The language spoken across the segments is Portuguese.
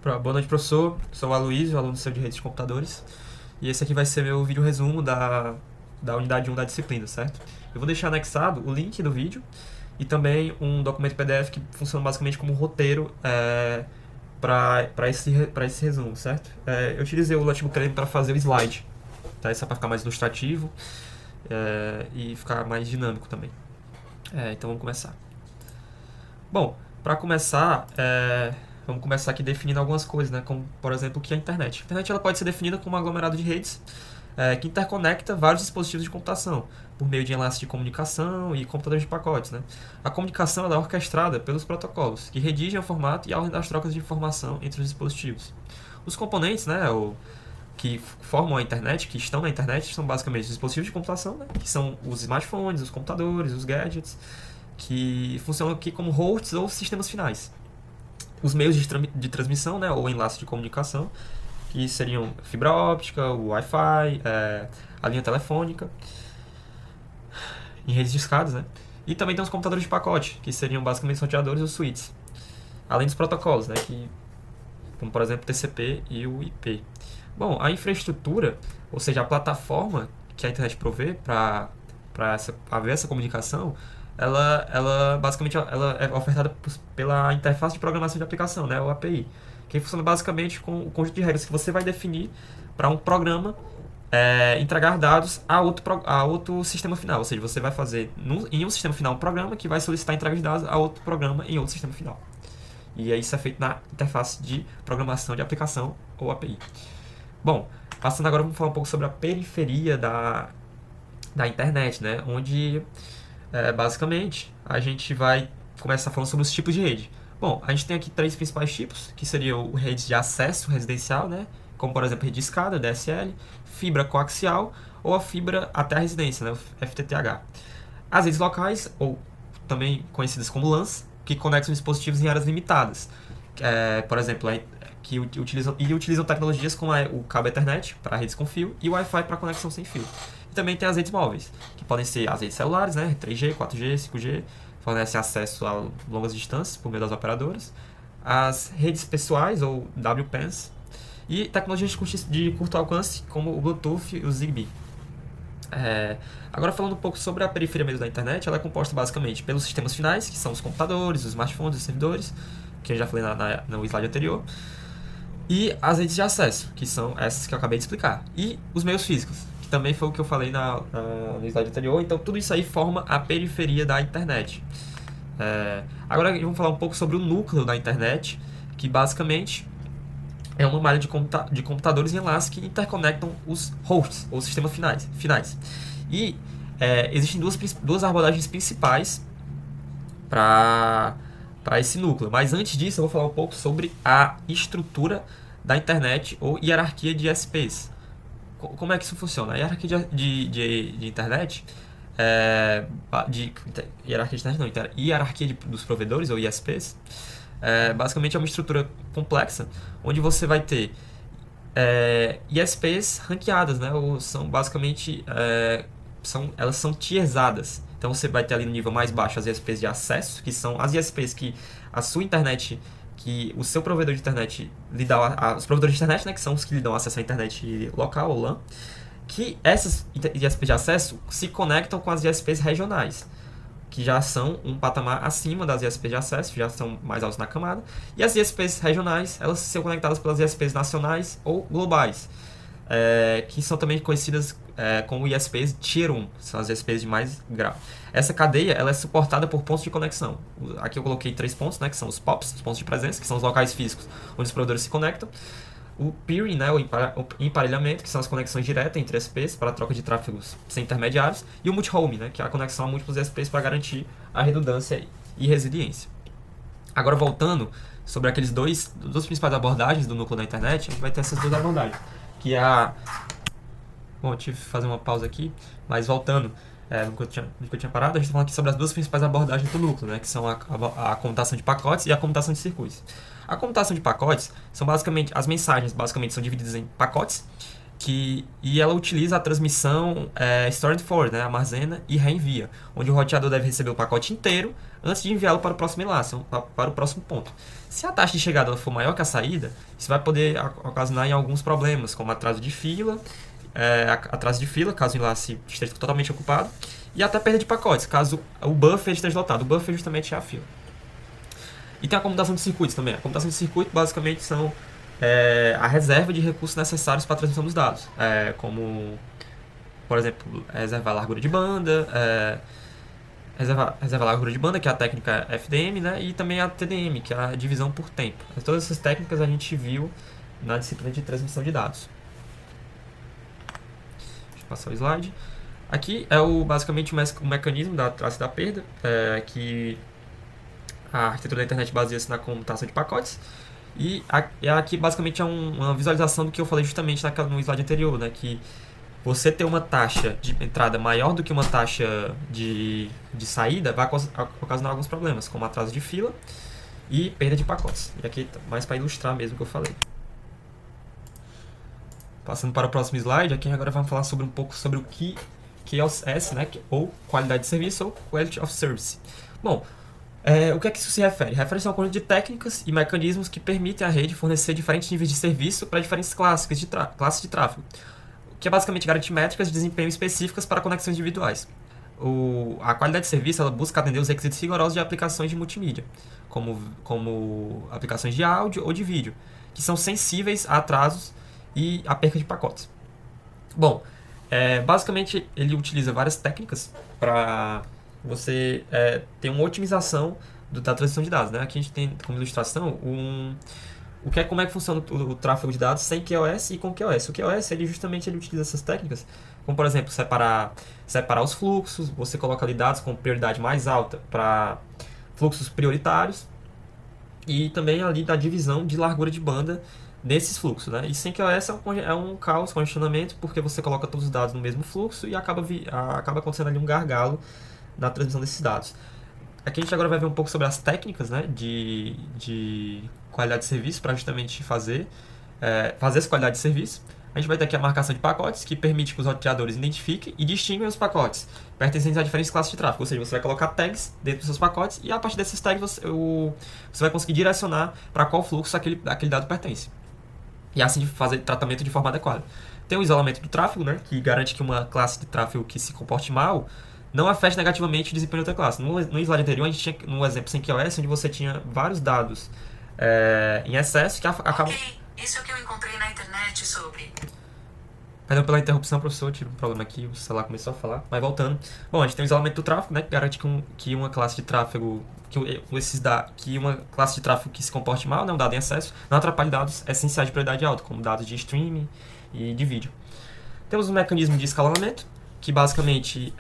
Boa noite, professor. Sou o Aloysio, aluno seu de redes de computadores. E esse aqui vai ser meu vídeo resumo da unidade 1 da disciplina, certo? Eu vou deixar anexado o link do vídeo e também um documento PDF que funciona basicamente como roteiro para esse resumo, certo? Eu utilizei o Notebook LM para fazer o slide, tá? Isso é para ficar mais ilustrativo e ficar mais dinâmico também. Então vamos começar. Bom, para começar, vamos começar aqui definindo algumas coisas, né? Como, por exemplo, o que é a internet. A internet ela pode ser definida como um aglomerado de redes que interconecta vários dispositivos de computação por meio de enlaces de comunicação e computadores de pacotes, né? A comunicação ela é orquestrada pelos protocolos, que redigem o formato e a ordem das trocas de informação entre os dispositivos. Os componentes, né, que formam a internet, que estão na internet, são basicamente os dispositivos de computação, né, que são os smartphones, os computadores, os gadgets, que funcionam aqui como hosts ou sistemas finais. Os meios de transmissão, né, ou enlace de comunicação, que seriam fibra óptica, o Wi-Fi, a linha telefônica, em redes discadas, né? E também tem os computadores de pacote, que seriam basicamente os roteadores e os switches. Além dos protocolos, né, como por exemplo o TCP e o IP. Bom, a infraestrutura, ou seja, a plataforma que a internet provê para haver essa comunicação, ela basicamente ela é ofertada pela interface de programação de aplicação, né, o API, que funciona basicamente com o conjunto de regras que você vai definir para um programa entregar dados a outro sistema final. Ou seja, você vai fazer em um sistema final um programa que vai solicitar entrega de dados a outro programa em outro sistema final. E isso é feito na interface de programação de aplicação, ou API. Bom, passando agora, vamos falar um pouco sobre a periferia da internet, né? Onde, basicamente, a gente vai começar falando sobre os tipos de rede. Bom, a gente tem aqui três principais tipos, que seriam redes de acesso residencial, né? Como, por exemplo, rede de escada, DSL, fibra coaxial ou a fibra até a residência, né? O FTTH. As redes locais, ou também conhecidas como LANs, que conectam dispositivos em áreas limitadas. Por exemplo, que utilizam tecnologias como o cabo Ethernet para redes com fio e o Wi-Fi para conexão sem fio. E também tem as redes móveis, que podem ser as redes celulares, né, 3G, 4G, 5G, fornecem acesso a longas distâncias por meio das operadoras. As redes pessoais, ou WPANs, e tecnologias de curto alcance, como o Bluetooth e o Zigbee. Agora falando um pouco sobre a periferia mesmo da internet, ela é composta basicamente pelos sistemas finais, que são os computadores, os smartphones, os servidores, que eu já falei no slide anterior, e as redes de acesso, que são essas que eu acabei de explicar, e os meios físicos, que também foi o que eu falei no slide anterior. Então tudo isso aí forma a periferia da internet. Agora vamos falar um pouco sobre o núcleo da internet, que basicamente é uma malha de computadores em enlace que interconectam os hosts, ou sistemas finais. E existem duas abordagens principais para esse núcleo. Mas antes disso, eu vou falar um pouco sobre a estrutura da internet, ou hierarquia de ISPs. Como é que isso funciona? A hierarquia de internet, hierarquia de internet não, hierarquia dos provedores, ou ISPs, basicamente é uma estrutura complexa, onde você vai ter ISPs ranqueadas, né? Ou são basicamente elas são tierzadas. Então você vai ter ali no nível mais baixo as ISPs de acesso, que são as ISPs que a sua internet, que o seu provedor de internet lhe dá, os provedores de internet, né, que são os que lhe dão acesso à internet local ou LAN, que essas ISPs de acesso se conectam com as ISPs regionais, que já são um patamar acima das ISPs de acesso, já são mais altos na camada. E as ISPs regionais, elas são conectadas pelas ISPs nacionais ou globais, que são também conhecidas como ISPs Tier 1, são as ISPs de mais grau. Essa cadeia ela é suportada por pontos de conexão. Aqui eu coloquei 3 pontos, né, que são os POPs, os pontos de presença, que são os locais físicos onde os provedores se conectam. O peering, né, o emparelhamento, que são as conexões diretas entre ISPs para a troca de tráfegos sem intermediários, e o multi-home, né, que é a conexão a múltiplos ISPs para garantir a redundância e resiliência. Agora voltando sobre aqueles duas principais abordagens do núcleo da internet, a gente vai ter essas duas abordagens, que é Bom, eu tive que fazer uma pausa aqui, mas voltando no que eu tinha parado, a gente está falando aqui sobre as duas principais abordagens do núcleo, né, que são a comutação de pacotes e a comutação de circuitos. A comutação de pacotes são basicamente, as mensagens basicamente são divididas em pacotes, E ela utiliza a transmissão Store and Forward, né, armazena e reenvia, onde o roteador deve receber o pacote inteiro antes de enviá-lo para o próximo enlace, para o próximo ponto. Se a taxa de chegada for maior que a saída, isso vai poder ocasionar em alguns problemas, como atraso de fila, caso o enlace esteja totalmente ocupado, e até perda de pacotes, caso o buffer esteja lotado. O buffer justamente é a fila. E tem a comutação de circuitos também. A comutação de circuito basicamente são a reserva de recursos necessários para a transmissão dos dados, como, por exemplo, reservar a largura de banda, reservar a largura de banda, que é a técnica FDM, né, e também a TDM, que é a divisão por tempo. Todas essas técnicas a gente viu na disciplina de transmissão de dados. Deixa eu passar o slide. Aqui é basicamente o mecanismo da traça e da perda, que a arquitetura da internet baseia-se na comutação de pacotes. E aqui basicamente é uma visualização do que eu falei justamente no slide anterior, né? Que você ter uma taxa de entrada maior do que uma taxa de saída vai ocasionar alguns problemas, como atraso de fila e perda de pacotes. E aqui mais para ilustrar mesmo o que eu falei. Passando para o próximo slide, aqui agora vamos falar um pouco sobre o QoS, né? Ou qualidade de serviço ou Quality of Service. Bom, o que é que isso se refere? Refere-se a um conjunto de técnicas e mecanismos que permitem à rede fornecer diferentes níveis de serviço para diferentes classes de tráfego, que é basicamente garantir métricas de desempenho específicas para conexões individuais. A qualidade de serviço ela busca atender os requisitos rigorosos de aplicações de multimídia, como aplicações de áudio ou de vídeo, que são sensíveis a atrasos e a perca de pacotes. Bom, basicamente ele utiliza várias técnicas para você ter uma otimização da transmissão de dados, né? Aqui a gente tem como ilustração como é que funciona o tráfego de dados sem QoS e com QoS. O QoS ele utiliza essas técnicas, como por exemplo separar os fluxos. Você coloca ali dados com prioridade mais alta para fluxos prioritários e também ali da divisão de largura de banda desses fluxos, né? E sem QoS é um caos, congestionamento, porque você coloca todos os dados no mesmo fluxo e acaba acontecendo ali um gargalo na transmissão desses dados. Aqui a gente agora vai ver um pouco sobre as técnicas, né, de qualidade de serviço para justamente fazer essa qualidade de serviço. A gente vai ter aqui a marcação de pacotes, que permite que os roteadores identifiquem e distinguem os pacotes pertencentes a diferentes classes de tráfego. Ou seja, você vai colocar tags dentro dos seus pacotes e a partir desses tags você vai conseguir direcionar para qual fluxo aquele dado pertence. E assim fazer tratamento de forma adequada. Tem o isolamento do tráfego, né, que garante que uma classe de tráfego que se comporte mal não afeta negativamente o desempenho da outra classe. No slide anterior, a gente tinha no exemplo sem QoS, onde você tinha vários dados em excesso que acabam... Isso é o que eu encontrei na internet sobre... Perdão pela interrupção, professor, tive um problema aqui, o celular começou a falar, mas voltando. Bom, a gente tem o isolamento do tráfego, né, que garante que uma classe de tráfego, que uma classe de tráfego que se comporte mal, né, um dado em excesso, não atrapalhe dados essenciais de prioridade alta, como dados de streaming e de vídeo. Temos um mecanismo de escalonamento, que basicamente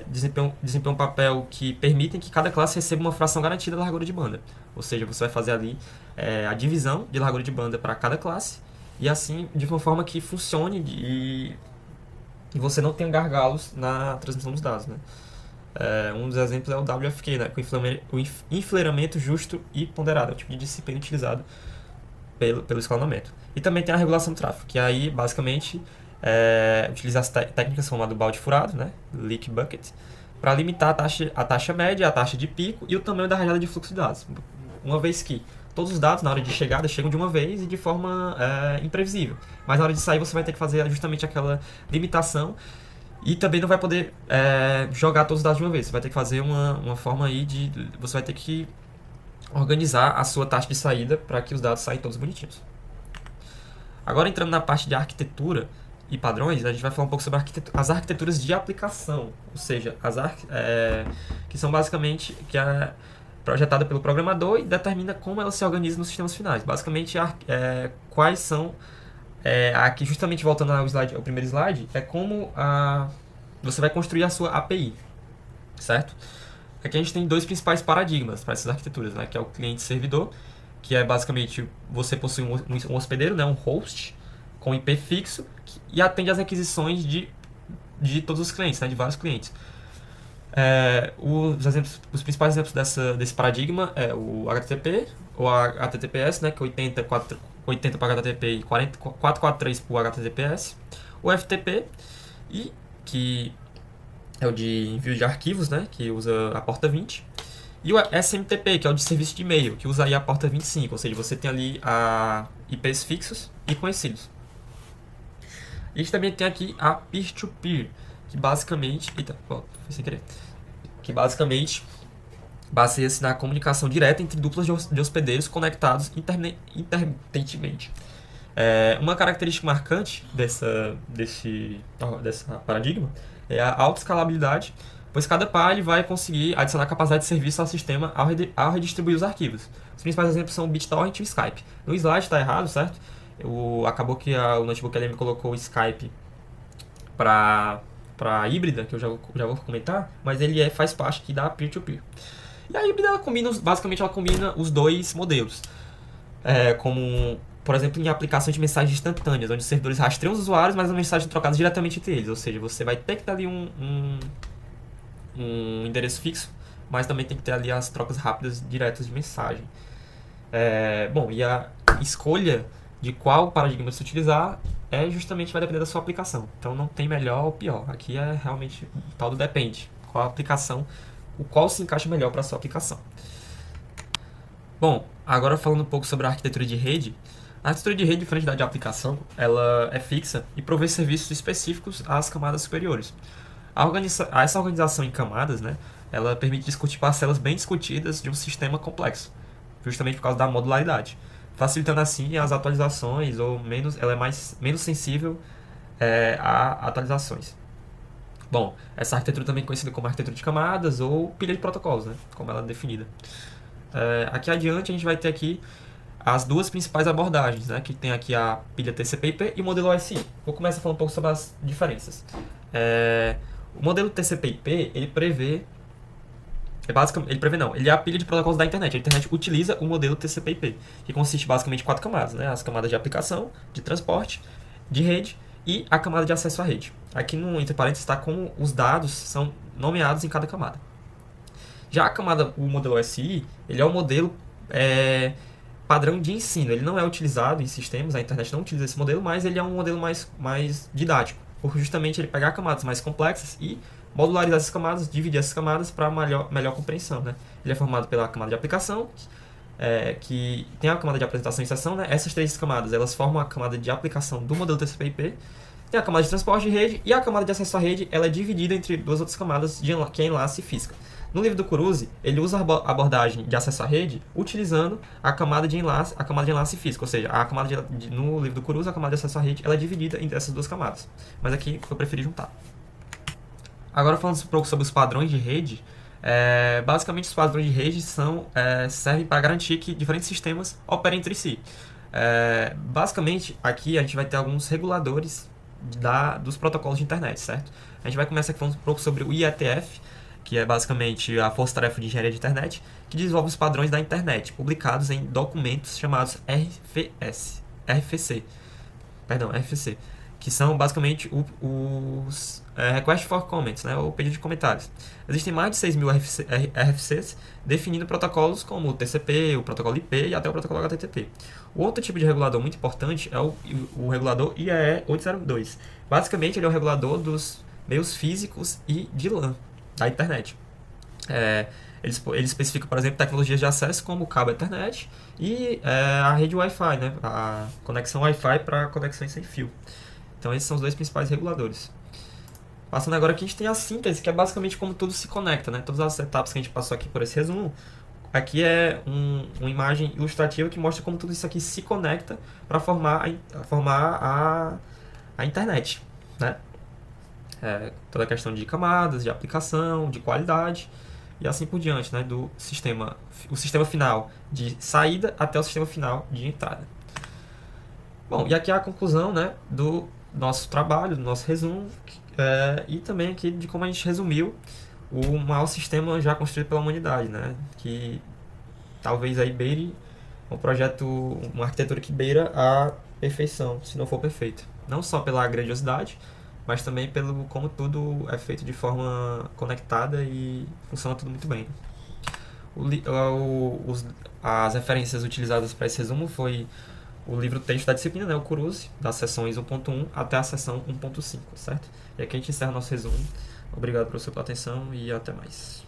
desempenham um papel que permitem que cada classe receba uma fração garantida da largura de banda. Ou seja, você vai fazer ali a divisão de largura de banda para cada classe, e assim de uma forma que funcione e você não tenha gargalos na transmissão dos dados, né? Um dos exemplos é o WFQ, né? O enfileiramento justo e ponderado, é o tipo de disciplina utilizado pelo escalonamento. E também tem a regulação do tráfego, que aí basicamente utiliza as técnicas como a do balde furado, né? Leak bucket, para limitar a taxa média, a taxa de pico e o tamanho da rajada de fluxo de dados. Uma vez que todos os dados na hora de chegada chegam de uma vez e de forma imprevisível. Mas na hora de sair você vai ter que fazer justamente aquela limitação e também não vai poder jogar todos os dados de uma vez. Você vai ter que fazer uma forma aí você vai ter que organizar a sua taxa de saída para que os dados saiam todos bonitinhos. Agora entrando na parte de arquitetura e padrões, a gente vai falar um pouco sobre as arquiteturas de aplicação, ou seja, que são basicamente projetada pelo programador e determina como ela se organiza nos sistemas finais. Basicamente, quais são... aqui, justamente voltando ao primeiro slide, é como você vai construir a sua API, certo? Aqui a gente tem dois principais paradigmas para essas arquiteturas, né? Que é o cliente-servidor, que é basicamente você possui um hospedeiro, né? Um host, com IP fixo, e atende às requisições de todos os clientes, né? De vários clientes. Os principais exemplos desse paradigma é o HTTP, ou a HTTPS, né, que é 80 para HTTP e 443 para o HTTPS, o FTP, e que é o de envio de arquivos, né, que usa a porta 20, e o SMTP, que é o de serviço de e-mail, que usa aí a porta 25, ou seja, você tem ali IPs fixos e conhecidos. A gente também tem aqui a peer-to-peer, que basicamente... Eita, foi sem querer. Que basicamente baseia-se na comunicação direta entre duplas de hospedeiros conectados intermitentemente. Uma característica marcante dessa paradigma é a autoescalabilidade, pois cada par ele vai conseguir adicionar capacidade de serviço ao sistema ao redistribuir os arquivos. Os principais exemplos são o BitTorrent e o Skype. No slide está errado, certo? Acabou que o Notebook LM colocou o Skype para híbrida, que eu já vou comentar, mas ele faz parte aqui da peer-to-peer. E a híbrida, basicamente, ela combina os dois modelos. Como, por exemplo, em aplicações de mensagens instantâneas, onde os servidores rastreiam os usuários, mas as mensagens são trocadas diretamente entre eles. Ou seja, você vai ter que ter ali um endereço fixo, mas também tem que ter ali as trocas rápidas diretas de mensagem. E a escolha de qual paradigma se utilizar justamente vai depender da sua aplicação. Então não tem melhor ou pior. Aqui é realmente o tal do depende. Qual a aplicação, o qual se encaixa melhor para a sua aplicação. Bom, agora falando um pouco sobre a arquitetura de rede. A arquitetura de rede, diferente da de aplicação, ela é fixa e provê serviços específicos às camadas superiores. Essa organização em camadas, né, ela permite discutir parcelas bem discutidas de um sistema complexo, justamente por causa da modularidade, facilitando assim as atualizações, ela é menos sensível a atualizações. Bom, essa arquitetura também é conhecida como arquitetura de camadas ou pilha de protocolos, né, como ela é definida. Aqui adiante a gente vai ter aqui as duas principais abordagens, né, que tem aqui a pilha TCP/IP e o modelo OSI. Vou começar falando um pouco sobre as diferenças. O modelo TCP/IP, ele é a pilha de protocolos da internet. A internet utiliza o modelo TCP/IP, que consiste basicamente em 4 camadas, né? As camadas de aplicação, de transporte, de rede e a camada de acesso à rede. Aqui no entre parênteses está como os dados são nomeados em cada camada. Já o modelo OSI, ele é o modelo padrão de ensino. Ele não é utilizado em sistemas, a internet não utiliza esse modelo, mas ele é um modelo mais didático, por justamente ele pegar camadas mais complexas e modularizar essas camadas, dividir essas camadas para melhor compreensão, né? Ele é formado pela camada de aplicação, que tem a camada de apresentação e inserção, né? Essas 3 camadas, elas formam a camada de aplicação do modelo TCP/IP. Tem a camada de transporte de rede e a camada de acesso à rede, ela é dividida entre 2 outras camadas, que é enlace e física. No livro do Kuruze, ele usa a abordagem de acesso à rede utilizando a camada de enlace físico, ou seja, no livro do Kuruze, a camada de acesso à rede ela é dividida entre essas 2 camadas. Mas aqui eu preferi juntar. Agora falando um pouco sobre os padrões de rede, basicamente os padrões de rede servem para garantir que diferentes sistemas operem entre si. Basicamente, aqui a gente vai ter alguns reguladores dos protocolos de internet, certo? A gente vai começar aqui falando um pouco sobre o IETF, que é basicamente a Força Tarefa de Engenharia de Internet, que desenvolve os padrões da internet, publicados em documentos chamados RFC, que são basicamente os Request for Comments, né, ou pedido de comentários. Existem mais de 6.000 RFCs definindo protocolos como o TCP, o protocolo IP e até o protocolo HTTP. O outro tipo de regulador muito importante é o regulador IEE 802. Basicamente, ele é o regulador dos meios físicos e de LAN da internet. Ele especifica, por exemplo, tecnologias de acesso como o cabo Ethernet e a rede Wi-Fi, né, a conexão Wi-Fi para conexões sem fio. Então esses são os 2 principais reguladores. Passando agora aqui, a gente tem a síntese, que é basicamente como tudo se conecta, né? Todas as etapas que a gente passou aqui por esse resumo. Aqui é uma imagem ilustrativa que mostra como tudo isso aqui se conecta para formar a internet, né? Toda a questão de camadas, de aplicação, de qualidade e assim por diante, né? O sistema final de saída até o sistema final de entrada. Bom, e aqui é a conclusão, né, do nosso trabalho, do nosso resumo, e também aqui de como a gente resumiu o maior sistema já construído pela humanidade, né, que talvez aí beire uma arquitetura que beira a perfeição, se não for perfeito. Não só pela grandiosidade, mas também pelo como tudo é feito de forma conectada e funciona tudo muito bem. As referências utilizadas para esse resumo foi o livro texto da disciplina, né, o Kuruze, das sessões 1.1 até a sessão 1.5, certo? E aqui a gente encerra nosso resumo. Obrigado pela sua atenção e até mais.